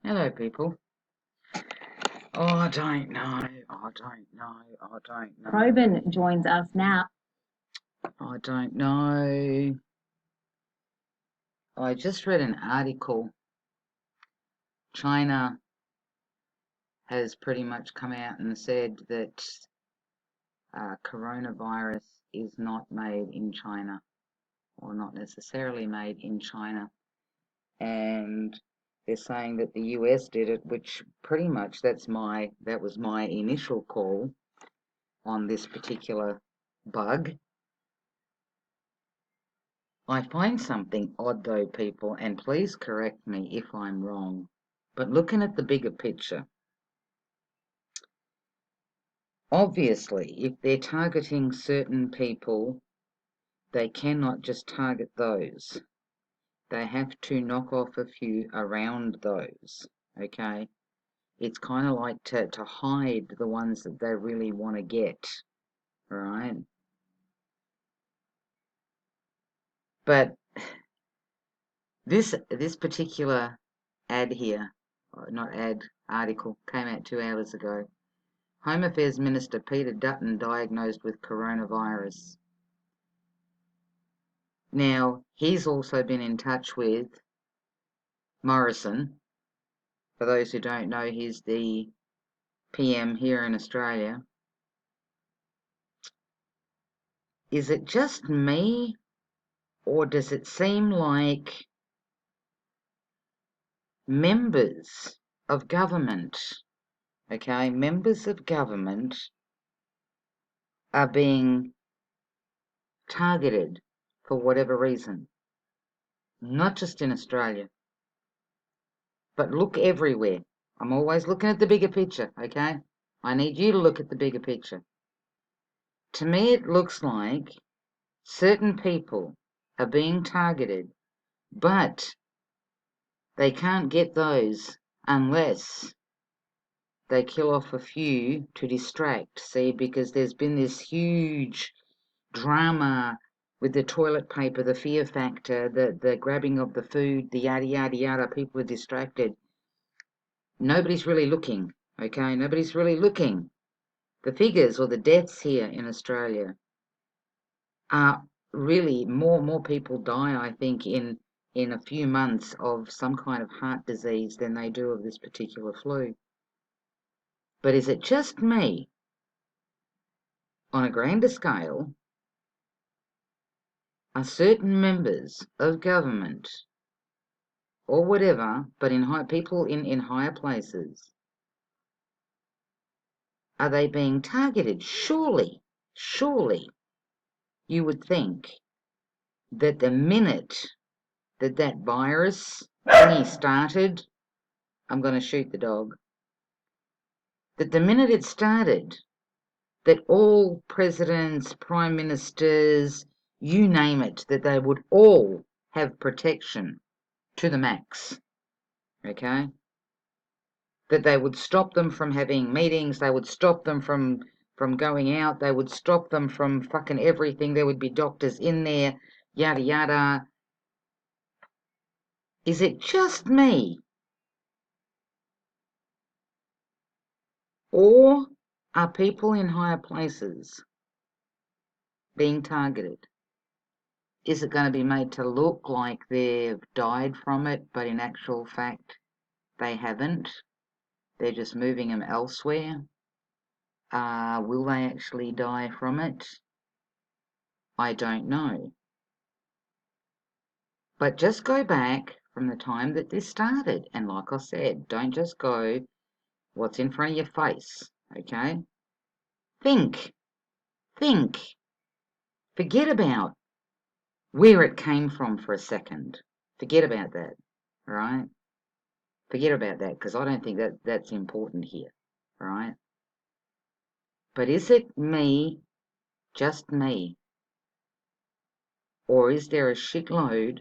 Hello, people. Oh, I don't know. Probin joins us now. I don't know. I just read an article. China has pretty much come out and said that coronavirus is not made in China, or not necessarily made in China. And they're saying that the US did it, which pretty much that was my initial call on this particular bug. I find something odd though, people, and please correct me if I'm wrong, but looking at the bigger picture, obviously, if they're targeting certain people, they cannot just target those. They have to knock off a few around those, okay? It's kind of like to hide the ones that they really want to get, right? But this particular ad here, not ad, article, came out 2 hours ago. Home Affairs Minister Peter Dutton diagnosed with coronavirus. Now, he's also been in touch with Morrison. For those who don't know, he's the PM here in Australia. Is it just me, or does it seem like members of government, members of government are being targeted for whatever reason? Not just in Australia, but look everywhere. I'm always looking at the bigger picture, okay? I need you to look at the bigger picture. To me, it looks like certain people are being targeted, but they can't get those unless they kill off a few to distract, see, because there's been this huge drama with the toilet paper, the fear factor, the grabbing of the food, the yada, yada, yada. People are distracted. Nobody's really looking, okay? Nobody's really looking. The figures or the deaths here in Australia are really more people die, I think, in a few months of some kind of heart disease than they do of this particular flu. But is it just me? On a grander scale, are certain members of government or whatever, but people in higher places, are they being targeted? Surely you would think that the minute that virus thingy started, I'm going to shoot the dog, that the minute it started, that all presidents, prime ministers, you name it, that they would all have protection to the max, okay? That they would stop them from having meetings, they would stop them from going out, they would stop them from fucking everything, there would be doctors in there, yada yada. Is it just me? Or are people in higher places being targeted? Is it going to be made to look like they've died from it, but in actual fact they haven't? They're just moving them elsewhere. Will they actually die from it? I don't know. But just go back from the time that this started, and like I said, don't just go what's in front of your face, okay? Think. Forget about where it came from for a second. Forget about that, right? Forget about that, because I don't think that's important here, right? But is it me, just me, or is there a shitload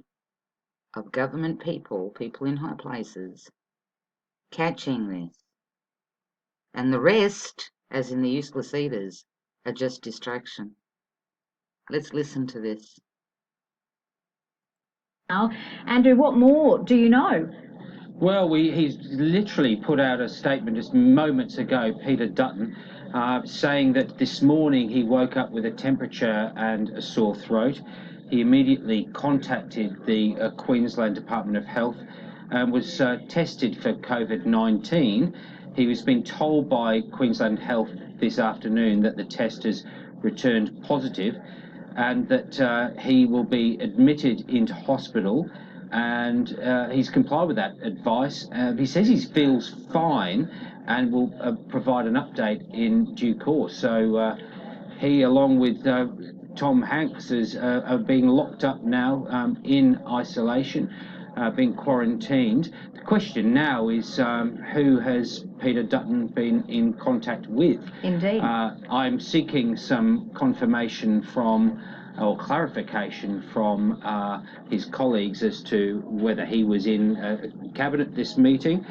of government people in high places, catching this? And the rest, as in the useless eaters, are just distraction. Let's listen to this. Now, Andrew, what more do you know? Well, he's literally put out a statement just moments ago, Peter Dutton, saying that this morning he woke up with a temperature and a sore throat. He immediately contacted the Queensland Department of Health and was tested for COVID-19. He was being told by Queensland Health this afternoon that the test has returned positive and that he will be admitted into hospital, and he's complied with that advice. He says he feels fine and will provide an update in due course. So he, along with Tom Hanks, are being locked up now in isolation, being quarantined. The question now is who has Peter Dutton been in contact with? Indeed. I'm seeking some confirmation from or clarification from his colleagues as to whether he was in cabinet this meeting.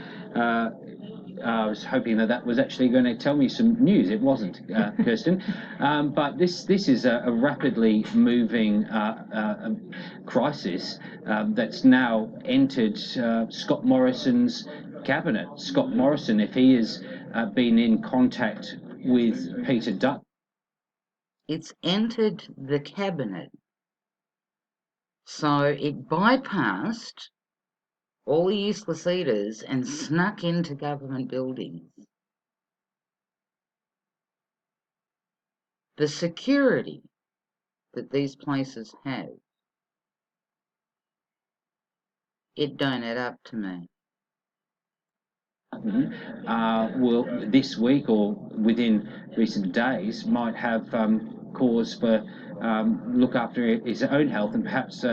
I was hoping that was actually going to tell me some news. It wasn't, Kirsten. But this is a rapidly moving crisis that's now entered Scott Morrison's cabinet. Scott Morrison, if he has been in contact with Peter Dutton. It's entered the cabinet. So it bypassed all the useless eaters and snuck into government buildings. The security that these places have, it don't add up to me. Will this week or within recent days might have cause for look after his own health and perhaps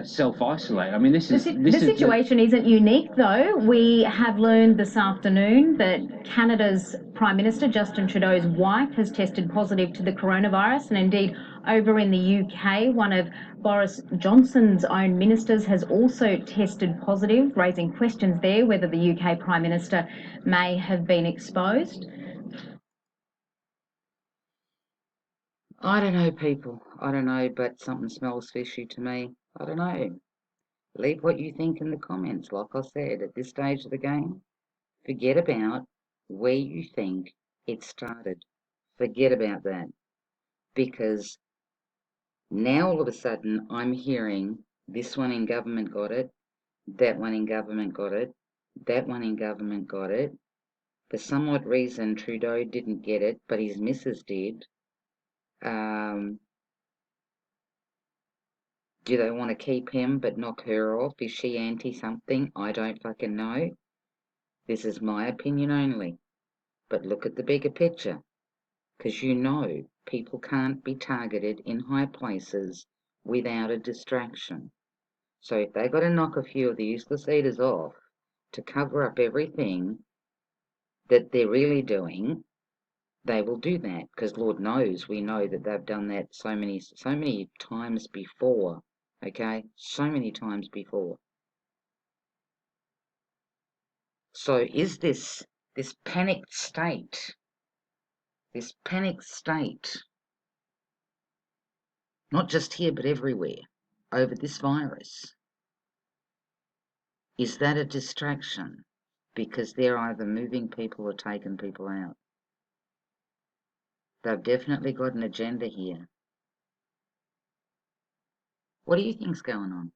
self-isolate. I mean, this The situation isn't unique, though. We have learned this afternoon that Canada's Prime Minister, Justin Trudeau's wife, has tested positive to the coronavirus, and indeed over in the UK, one of Boris Johnson's own ministers has also tested positive, raising questions there whether the UK Prime Minister may have been exposed. I don't know, people. I don't know, but something smells fishy to me. I don't know. Leave what you think in the comments. Like I said, at this stage of the game, forget about where you think it started. Forget about that. Because now all of a sudden I'm hearing this one in government got it, that one in government got it, that one in government got it. For some odd reason, Trudeau didn't get it, but his missus did. Do they want to keep him but knock her off? Is she anti-something? I don't fucking know. This is my opinion only. But look at the bigger picture. Because you know people can't be targeted in high places without a distraction. So if they got to knock a few of the useless eaters off to cover up everything that they're really doing, they will do that. Because Lord knows we know that they've done that so many times before. Okay? So many times before. So is this panicked state, not just here but everywhere, over this virus, is that a distraction? Because they're either moving people or taking people out. They've definitely got an agenda here. What do you think's going on?